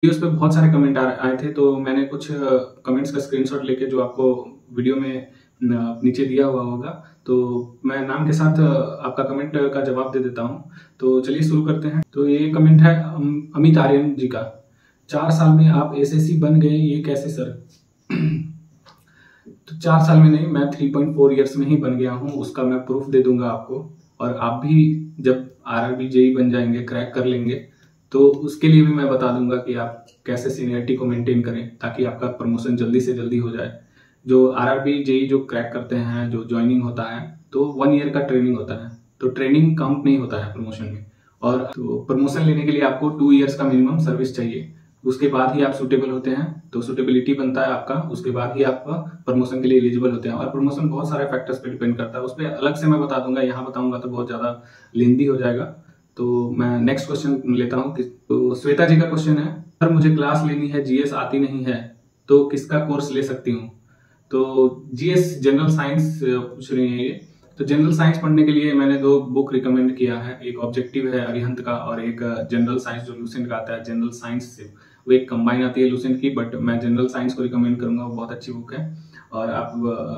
Videos पे बहुत सारे कमेंट आए थे, तो मैंने कुछ कमेंट्स का स्क्रीनशॉट लेके जो आपको वीडियो में नीचे दिया हुआ होगा, तो मैं नाम के साथ आपका कमेंट का जवाब दे देता हूँ। तो चलिए शुरू करते हैं। तो ये कमेंट है अमित आर्यन जी का। 4 साल में आप एसएससी बन गए, ये कैसे सर? तो 4 साल में नहीं, मैं 3.4 ईयर्स में ही बन गया हूँ। उसका मैं प्रूफ दे दूंगा आपको। और आप भी जब आरआरबी जेई बन जाएंगे, क्रैक कर लेंगे, तो उसके लिए भी मैं बता दूंगा कि आप कैसे सीनियरिटी को मेंटेन करें ताकि आपका प्रमोशन जल्दी से जल्दी हो जाए। जो आरआरबी जेई जो क्रैक करते हैं, जो ज्वाइनिंग होता है, तो 1 ईयर का ट्रेनिंग होता है, तो ट्रेनिंग काउंट नहीं होता है प्रमोशन में। और तो प्रमोशन लेने के लिए आपको 2 ईयर्स का मिनिमम सर्विस चाहिए। उसके बाद ही आप सुटेबल होते हैं, तो सुटेबिलिटी बनता है आपका, उसके बाद ही आप प्रमोशन के लिए एलिजिबल होते हैं। और प्रमोशन बहुत सारे फैक्टर्स पे डिपेंड करता है, उस पर अलग से मैं बता दूंगा। यहाँ बताऊंगा तो बहुत ज्यादा लेंदी हो जाएगा। तो मैं नेक्स्ट क्वेश्चन लेता हूँ। तो श्वेता जी का क्वेश्चन है, सर मुझे क्लास लेनी है, जीएस आती नहीं है, तो किसका कोर्स ले सकती हूँ? तो जीएस जनरल साइंस पूछ रही है ये। तो जनरल साइंस पढ़ने के लिए मैंने 2 बुक रिकमेंड किया है। एक ऑब्जेक्टिव है अरिहंत का, और एक जनरल साइंस जो लुसेंट का आता है। जनरल साइंस से वो एक कंबाइन आती है लुसेंट की, बट मैं जनरल साइंस को रिकमेंड करूंगा, वो बहुत अच्छी बुक है। और आप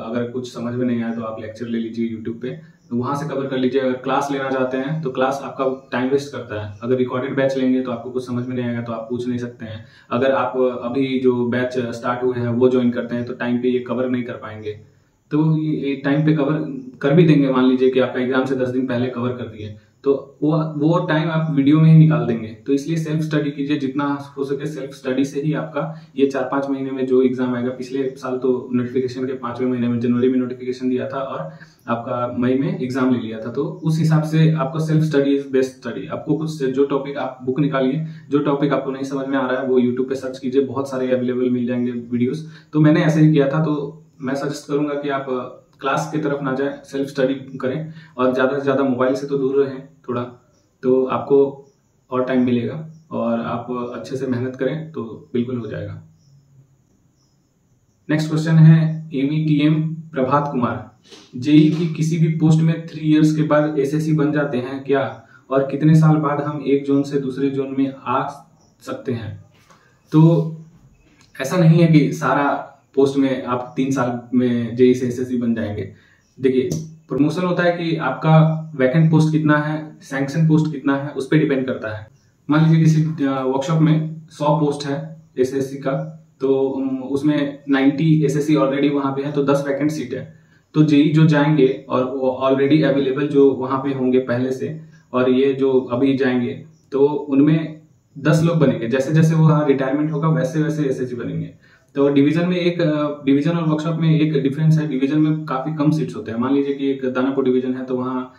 अगर कुछ समझ में नहीं आया तो आप लेक्चर ले लीजिए यूट्यूब पे, तो वहां से कवर कर लीजिए। अगर क्लास लेना चाहते हैं तो क्लास आपका टाइम वेस्ट करता है। अगर रिकॉर्डेड बैच लेंगे तो आपको कुछ समझ में नहीं आएगा, तो आप पूछ नहीं सकते हैं। अगर आप अभी जो बैच स्टार्ट हुए हैं वो ज्वाइन करते हैं, तो टाइम पे ये कवर नहीं कर पाएंगे। तो ये टाइम पे कवर कर भी देंगे, मान लीजिए कि आपका एग्जाम से 10 दिन पहले कवर कर दिए, तो वो टाइम आप वीडियो में ही निकाल देंगे। तो इसलिए सेल्फ स्टडी कीजिए, जितना हो सके सेल्फ स्टडी से ही आपका ये 4-5 महीने में जो एग्जाम आएगा। पिछले साल तो नोटिफिकेशन के 5वें महीने में, जनवरी में नोटिफिकेशन दिया था और आपका मई में एग्जाम ले लिया था। तो उस हिसाब से आपका self study is best study. आपको कुछ जो टॉपिक, आप बुक निकालिए, जो टॉपिक आपको नहीं समझ में आ रहा है वो यूट्यूब पे सर्च कीजिए, बहुत सारे अवेलेबल मिल जाएंगे वीडियोस। तो मैंने ऐसे ही किया था। तो मैं सजेस्ट करूंगा कि आप क्लास की तरफ ना जाए, सेल्फ स्टडी करें, और ज्यादा से ज्यादा मोबाइल से तो दूर रहें थोड़ा, तो आपको और टाइम मिलेगा और आप अच्छे से मेहनत करें तो बिल्कुल हो जाएगा। नेक्स्ट क्वेश्चन है एमईटीएम प्रभात कुमार, जेई की किसी भी पोस्ट में 3 इयर्स के बाद एसएससी बन जाते हैं क्या? और कितने साल बाद हम एक जोन से दूसरे जोन में आ सकते हैं? तो ऐसा नहीं है कि सारा पोस्ट में आप 3 साल में जेई से एसएससी बन जाएंगे। देखिए, प्रमोशन होता है कि आपका वैकेंट पोस्ट कितना है, सैंक्शन पोस्ट कितना है, उस पर डिपेंड करता है। मान लीजिए किसी वर्कशॉप में 100 पोस्ट है एसएससी का, तो उसमें 90 एसएससी ऑलरेडी वहां पे है, तो 10 वैकेंट सीट है। तो जेई जो जाएंगे और वो ऑलरेडी अवेलेबल जो वहां पे होंगे पहले से, और ये जो अभी जाएंगे, तो उनमें 10 लोग बनेंगे। जैसे जैसे वो रिटायरमेंट होगा वैसे वैसे एसएससी बनेंगे। तो डिवीजन में एक डिवीजन और वर्कशॉप में एक डिफरेंस है। डिवीजन में काफी कम सीट्स होते हैं। मान लीजिए कि एक दानापुर डिवीजन है, तो वहाँ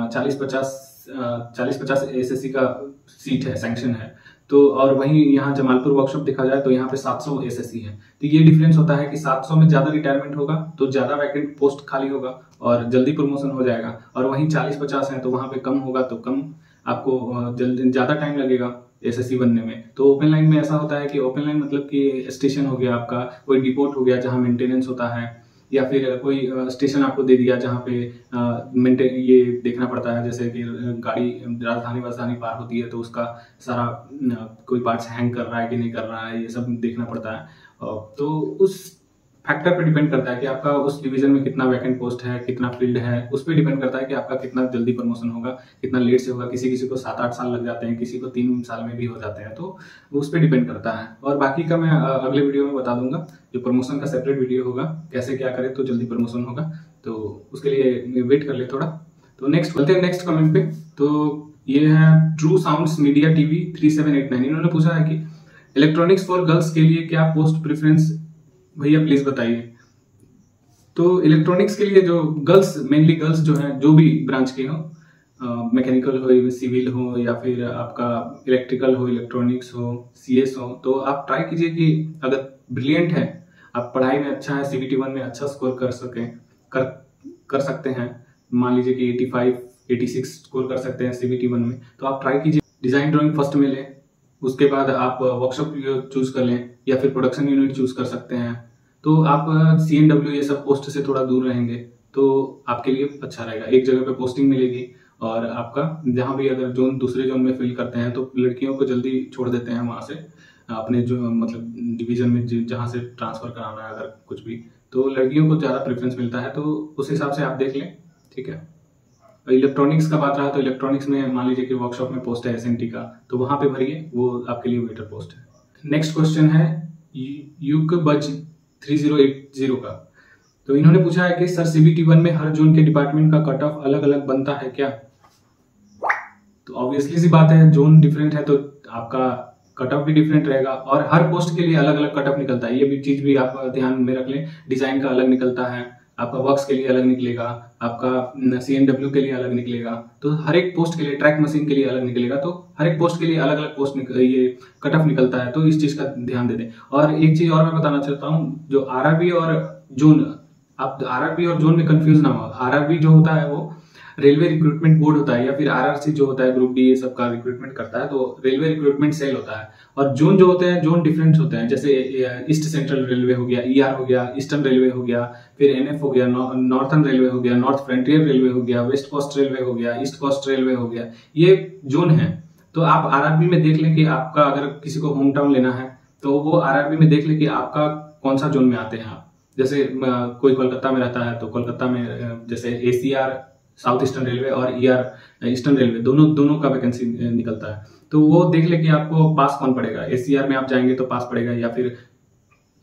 40-50 एसएससी का सीट है, सैंक्शन है। तो और वहीं यहाँ जमालपुर वर्कशॉप देखा जाए तो यहाँ पे 700 एसएससी है। तो ये डिफरेंस होता है कि 700 में ज्यादा रिटायरमेंट होगा तो ज्यादा वैकेंट पोस्ट खाली होगा और जल्दी प्रमोशन हो जाएगा। और वहीं 40-50 है तो वहां पे कम होगा, तो कम आपको जल्दी ज्यादा टाइम लगेगा एसएससी बनने में। तो ओपन लाइन में ऐसा होता है कि ओपन लाइन मतलब कि स्टेशन हो गया आपका, कोई डिपोट हो गया जहां मेंटेनेंस होता है, या फिर कोई स्टेशन आपको दे दिया जहां पे मेंटेन ये देखना पड़ता है, जैसे कि गाड़ी राजधानी पार होती है तो उसका सारा कोई पार्ट्स हैंग कर रहा है कि नहीं कर रहा है, ये सब देखना पड़ता है। तो उस फैक्टर पे डिपेंड करता है कि आपका उस डिवीजन में कितना वैकेंट पोस्ट है, कितना फील्ड है, उस पर डिपेंड करता है कि आपका कितना जल्दी प्रमोशन होगा, कितना लेट से होगा। किसी किसी को 7-8 साल लग जाते हैं, किसी को 3 साल में भी हो जाते हैं, तो उस पर डिपेंड करता है। और बाकी का मैं अगले वीडियो में बता दूंगा। जो प्रमोशन का सेपरेट वीडियो होगा, कैसे क्या करें तो जल्दी प्रमोशन होगा, तो उसके लिए वेट कर ले थोड़ा। तो नेक्स्ट बोलते हैं नेक्स्ट कमेंट पे। तो ये है ट्रू साउंड्स मीडिया टीवी 3789। इन्होंने पूछा है कि इलेक्ट्रॉनिक्स फॉर गर्ल्स के लिए क्या पोस्ट प्रेफरेंस, भैया प्लीज बताइए। तो इलेक्ट्रॉनिक्स के लिए जो गर्ल्स, मेनली गर्ल्स जो है, जो भी ब्रांच के हो, मैकेनिकल हो, सिविल हो, या फिर आपका इलेक्ट्रिकल हो, इलेक्ट्रॉनिक्स हो, सीएस हो, तो आप ट्राई कीजिए कि अगर ब्रिलियंट है, आप पढ़ाई में अच्छा है, सीबीटी 1 में अच्छा स्कोर कर सकते हैं, मान लीजिए कि 85-86 स्कोर कर सकते हैं सीबीटी 1 में, तो आप ट्राई कीजिए डिजाइन ड्राइंग फर्स्ट में लें। उसके बाद आप वर्कशॉप चूज कर लें, या फिर प्रोडक्शन यूनिट चूज कर सकते हैं। तो आप सीएनडब्ल्यू ये सब पोस्ट से थोड़ा दूर रहेंगे तो आपके लिए अच्छा रहेगा। एक जगह पे पोस्टिंग मिलेगी, और आपका जहां भी अगर जोन दूसरे जोन में फिल करते हैं तो लड़कियों को जल्दी छोड़ देते हैं वहां से। अपने जो मतलब डिवीजन में जहाँ से ट्रांसफ़र कराना है अगर कुछ भी, तो लड़कियों को ज़्यादा प्रेफरेंस मिलता है, तो उस हिसाब से आप देख लें, ठीक है। इलेक्ट्रॉनिक्स का बात रहा तो इलेक्ट्रॉनिक्स में मान लीजिए कि वर्कशॉप में पोस्ट है SNT का, तो वहाँ पे भरिए, वो आपके लिए वेटर पोस्ट है। नेक्स्ट क्वेश्चन है यूकबज 3080 का। तो इन्होंने पूछा है कि सर CBT 1 में हर जोन के डिपार्टमेंट का कट ऑफ अलग अलग बनता है क्या? तो ऑब्वियसली सी बात है, जोन डिफरेंट है तो आपका कट ऑफ भी डिफरेंट रहेगा, और हर पोस्ट के लिए अलग अलग कट ऑफ निकलता है। ये भी चीज भी आप ध्यान में रख लें। डिजाइन का अलग निकलता है, आपका वर्क्स के लिए अलग निकलेगा, आपका CNW के लिए अलग निकलेगा, तो हर एक पोस्ट के लिए, ट्रैक मशीन के लिए अलग निकलेगा, तो हर एक पोस्ट के लिए अलग अलग पोस्ट ये कट ऑफ निकलता है, तो इस चीज का ध्यान दे दें। और एक चीज और मैं बताना चाहता हूँ, जो RRB और जोन, आप RRB और जोन में कंफ्यूज ना हो। RRB जो होता है वो रेलवे रिक्रूटमेंट बोर्ड होता है, या फिर RRC जो होता है ग्रुप D, ये सब का रिक्रूटमेंट करता है, तो रेलवे रिक्रूटमेंट सेल होता है। और जोन जो होते हैं, जोन डिफरेंट होते हैं, जैसे ईस्ट सेंट्रल रेलवे हो गया, ER हो गया, ईस्टर्न रेलवे हो गया, फिर NF हो गया, नॉर्थर्न रेलवे हो गया, नॉर्थ फ्रंटियर रेलवे हो गया, वेस्ट कोस्ट रेलवे हो गया, ईस्ट कोस्ट रेलवे हो गया, ये जोन है। तो आप RRB में देख लें कि आपका, अगर किसी को होम टाउन लेना है तो वो RRB में देख लें कि आपका कौन सा जोन में आते हैं आप। जैसे कोई कोलकाता में रहता है तो कोलकाता में जैसे ACR साउथ ईस्टर्न रेलवे और ER ईस्टर्न रेलवे, दोनों का वैकेंसी निकलता है, तो वो देख ले कि आपको पास कौन पड़ेगा। ACR में आप जाएंगे तो पास पड़ेगा, या फिर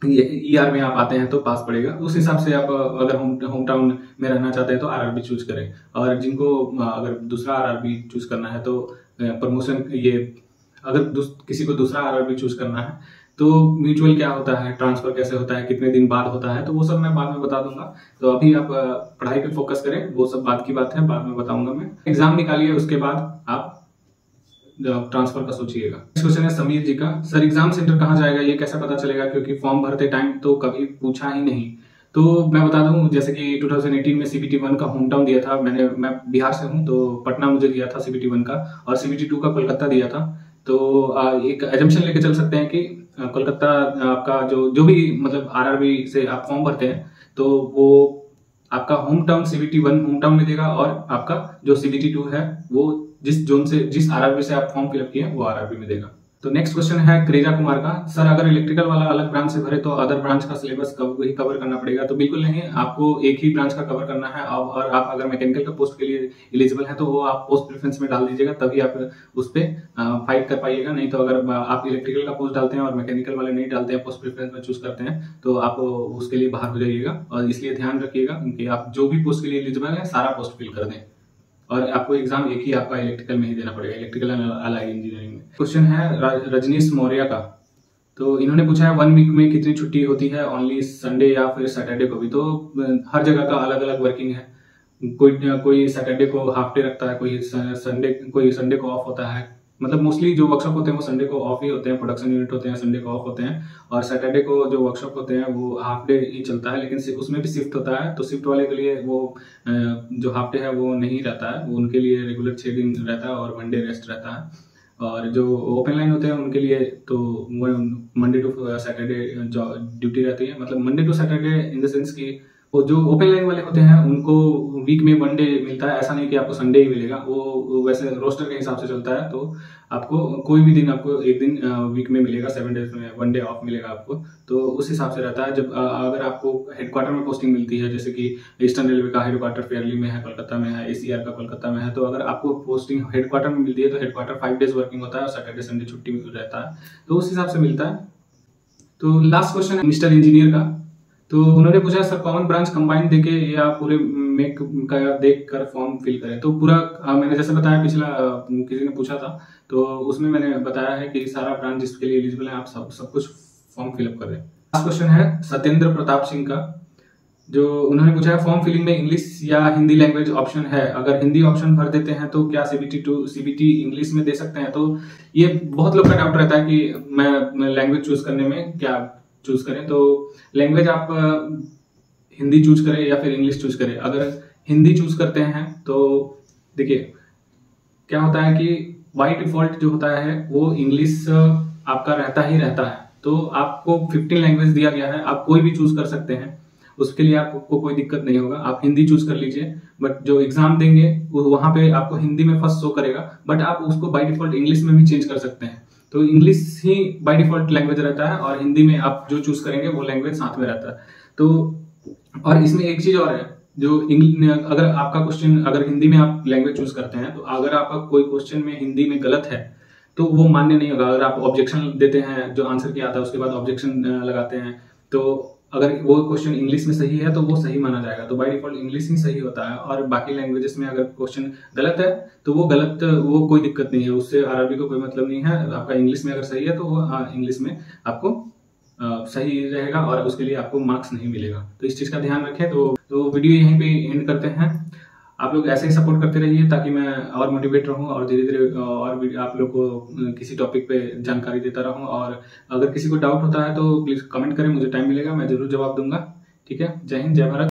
ER में आप आते हैं तो पास पड़ेगा। उस हिसाब से आप अगर होम टाउन में रहना चाहते हैं तो RRB चूज करें। और जिनको अगर दूसरा RRB चूज करना है तो प्रमोशन, ये अगर किसी को दूसरा RRB चूज करना है तो म्यूचुअल क्या होता है, ट्रांसफर कैसे होता है, कितने दिन बाद होता है, तो वो सब मैं बाद में बता दूंगा। तो अभी आप पढ़ाई पे फोकस करें, वो सब बाद की बात है, बाद में बताऊंगा मैं। एग्जाम निकालिए, उसके बाद आप ट्रांसफर का सोचिएगा। क्वेश्चन है समीर जी का, सर एग्जाम सेंटर कहाँ जाएगा, ये कैसे पता चलेगा, क्योंकि फॉर्म भरते टाइम तो कभी पूछा ही नहीं। तो मैं बता दूं, जैसे कि 2018 में CBT 1 का होम टाउन दिया था मैं बिहार से हूं, तो पटना मुझे दिया था CBT 1 का, और CBT 2 का कोलकाता दिया था। तो एक एजम्पशन लेके चल सकते हैं कि कोलकाता आपका जो भी मतलब RRB से आप फॉर्म भरते हैं, तो वो आपका home town CBT 1 home town में देगा, और आपका जो CBT 2 है वो जिस जोन से, जिस RRB से आप फॉर्म फिलअप किए वो RRB में देगा। तो नेक्स्ट क्वेश्चन है क्रेजा कुमार का, सर अगर इलेक्ट्रिकल वाला अलग ब्रांच से भरे तो अदर ब्रांच का सिलेबस वही कवर करना पड़ेगा? तो बिल्कुल नहीं, आपको एक ही ब्रांच का कवर करना है। और आप अगर मैकेनिकल का पोस्ट के लिए एलिजिबल है तो वो आप पोस्ट प्रेफरेंस में डाल दीजिएगा, तभी आप उस पर फाइट कर पाइएगा। नहीं तो अगर आप इलेक्ट्रिकल का पोस्ट डालते हैं और मैकेनिकल वाले नहीं डालते हैं, पोस्ट प्रेफरेंस में चूज करते हैं, तो आप उसके लिए बाहर हो जाइएगा। और इसलिए ध्यान रखिएगा कि आप जो भी पोस्ट के लिए एलिजिबल है सारा पोस्ट फिल कर दें, और आपको एग्जाम एक ही आपका इलेक्ट्रिकल में ही देना पड़ेगा, इलेक्ट्रिकल एंड अलाइड इंजीनियरिंग में। क्वेश्चन है रजनीश मौर्य का, तो इन्होंने पूछा है 1 वीक में कितनी छुट्टी होती है, ओनली संडे या फिर सैटरडे को भी? तो हर जगह का अलग अलग वर्किंग है, कोई सैटरडे को हाफ डे रखता है, कोई संडे को ऑफ होता है। मतलब मोस्टली जो वर्कशॉप होते हैं वो संडे को ऑफ ही होते हैं, प्रोडक्शन यूनिट होते हैं संडे को ऑफ होते हैं, और सैटरडे को जो वर्कशॉप होते हैं वो हाफ डे ही चलता है, लेकिन उसमें भी शिफ्ट होता है। तो शिफ्ट वाले के लिए वो जो हाफ डे है वो नहीं रहता है, वो उनके लिए रेगुलर 6 दिन रहता है और 1 डे रेस्ट रहता है। और जो ओपन लाइन होते हैं उनके लिए तो मंडे टू सैटरडे ड्यूटी रहती है। मतलब Monday to Saturday in the sense कि वो जो ओपन लाइन वाले होते हैं उनको वीक में 1 डे मिलता है, ऐसा नहीं कि आपको संडे ही मिलेगा, वो वैसे रोस्टर के हिसाब से चलता है। तो आपको कोई भी दिन, आपको एक दिन वीक में मिलेगा, 7 डेज में 1 डे ऑफ मिलेगा आपको, तो उस हिसाब से रहता है। जब अगर आपको हेडक्वार्टर में पोस्टिंग मिलती है, जैसे कि ईस्टर्न रेलवे का हेडक्वार्टर फेयरली में है, कोलकाता में है, ACR का कोलकाता में है, तो अगर आपको पोस्टिंग हेडक्वार्टर में मिलती है तो हेडक्वार्टर 5 डेज वर्किंग होता है और सैटरडे संडे छुट्टी रहता है, तो उस हिसाब से मिलता है। तो लास्ट क्वेश्चन है मिस्टर इंजीनियर का, तो उन्होंने पूछा सर कॉमन ब्रांच कंबाइन देके या पूरे मेक का देख कर फॉर्म फिल करें? तो पूरा मैंने जैसे बताया, पिछला किसी ने पूछा था तो उसमें मैंने बताया है कि सारा ब्रांच जिसके लिए एलिजिबल है आप सब कुछ फॉर्म फिलअप कर दें। लास्ट क्वेश्चन है सत्येंद्र प्रताप सिंह का, जो उन्होंने पूछा है फॉर्म फिलिंग में इंग्लिश या हिंदी लैंग्वेज ऑप्शन है, अगर हिंदी ऑप्शन भर देते हैं तो क्या CBT इंग्लिश में दे सकते हैं? तो ये बहुत लोग का डाउट रहता है कि मैं लैंग्वेज चूज करने में क्या चूज करें। तो लैंग्वेज आप हिंदी चूज करें या फिर इंग्लिश चूज करें। अगर हिंदी चूज करते हैं तो देखिए क्या होता है कि बाय डिफॉल्ट जो होता है वो इंग्लिश आपका रहता ही रहता है। तो आपको 15 लैंग्वेज दिया गया है, आप कोई भी चूज कर सकते हैं, उसके लिए आपको कोई दिक्कत नहीं होगा। आप हिंदी चूज कर लीजिए, बट जो एग्जाम देंगे वहां पे आपको हिंदी में फर्स्ट शो करेगा, बट आप उसको बाय डिफॉल्ट इंग्लिश में भी चेंज कर सकते हैं। तो English he by default language रहता है और हिंदी में आप जो चूज करेंगे वो लैंग्वेज साथ में रहता है। तो और इसमें एक चीज और है, जो अगर आपका क्वेश्चन अगर हिंदी में आप लैंग्वेज चूज करते हैं तो अगर आपका कोई क्वेश्चन में हिंदी में गलत है तो वो मान्य नहीं होगा। अगर आप ऑब्जेक्शन देते हैं, जो आंसर किया आता है उसके बाद ऑब्जेक्शन लगाते हैं, तो अगर वो क्वेश्चन इंग्लिश में सही है तो वो सही माना जाएगा। तो बाय डिफॉल्ट इंग्लिश ही सही होता है, और बाकी लैंग्वेजेस में अगर क्वेश्चन गलत है तो वो गलत, वो कोई दिक्कत नहीं है, उससे आरआरबी को कोई मतलब नहीं है। आपका इंग्लिश में अगर सही है तो वो इंग्लिश में आपको सही रहेगा और उसके लिए आपको मार्क्स नहीं मिलेगा। तो इस चीज का ध्यान रखें। तो वीडियो यहीं पे एंड करते हैं। आप लोग ऐसे ही सपोर्ट करते रहिए ताकि मैं और मोटिवेट रहूं और धीरे धीरे और भी आप लोग को किसी टॉपिक पे जानकारी देता रहूं। और अगर किसी को डाउट होता है तो प्लीज कमेंट करें, मुझे टाइम मिलेगा मैं जरूर जवाब दूंगा। ठीक है, जय हिंद, जय भारत।